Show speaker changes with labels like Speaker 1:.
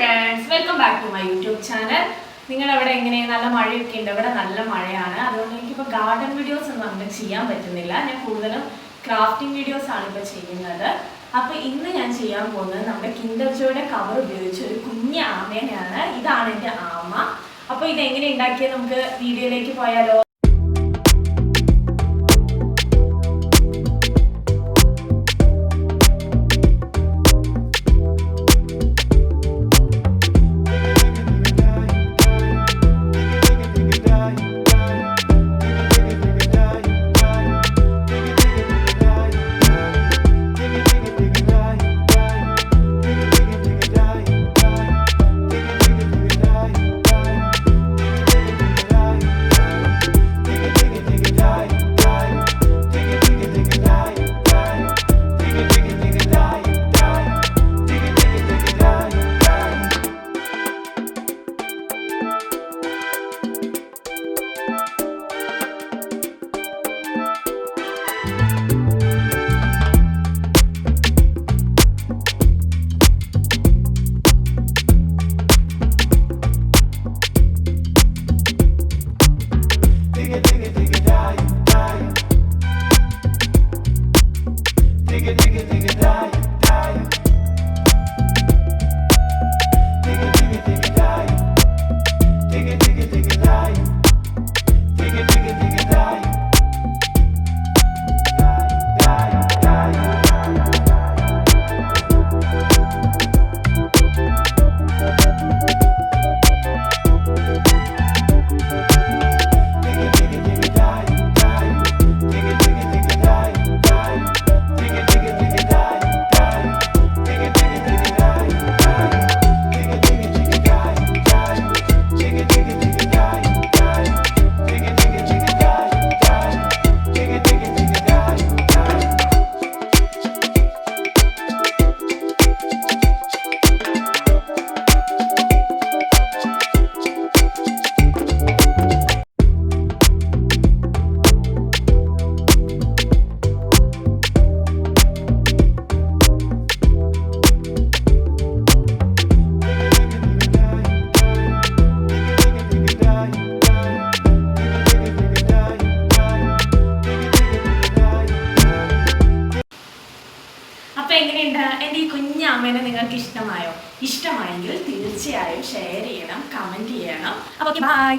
Speaker 1: Friends, welcome back to my YouTube channel. നിങ്ങളവിടെ എങ്ങനെ? നല്ല മഴയൊക്കെ ഉണ്ട്. ഇവിടെ നല്ല മഴയാണ്. അതുകൊണ്ട് എനിക്കിപ്പോൾ ഗാർഡൻ വീഡിയോസ് ഒന്നും അങ്ങനെ ചെയ്യാൻ പറ്റുന്നില്ല. ഞാൻ കൂടുതലും ക്രാഫ്റ്റിംഗ് വീഡിയോസ് ആണ് ഇപ്പോൾ ചെയ്യുന്നത്. അപ്പോൾ ഇന്ന് ഞാൻ ചെയ്യാൻ പോകുന്നത് നമ്മുടെ കിൻഡർ ജോയുടെ കവർ ഉപയോഗിച്ച് ഒരു കുഞ്ഞ് ആമേനെയാണ്. ഇതാണ് എൻ്റെ ആമ. അപ്പോൾ ഇതെങ്ങനെ ഉണ്ടാക്കിയത് നമുക്ക് വീഡിയോയിലേക്ക് പോയാലോ? എങ്ങനെയുണ്ട് എൻ്റെ ഈ കുഞ്ഞാമേനെ? നിങ്ങൾക്ക് ഇഷ്ടമായോ? ഇഷ്ടമായെങ്കിൽ തീർച്ചയായും ഷെയർ ചെയ്യണം, കമൻറ്റ് ചെയ്യണം. അപ്പോൾ ബൈ.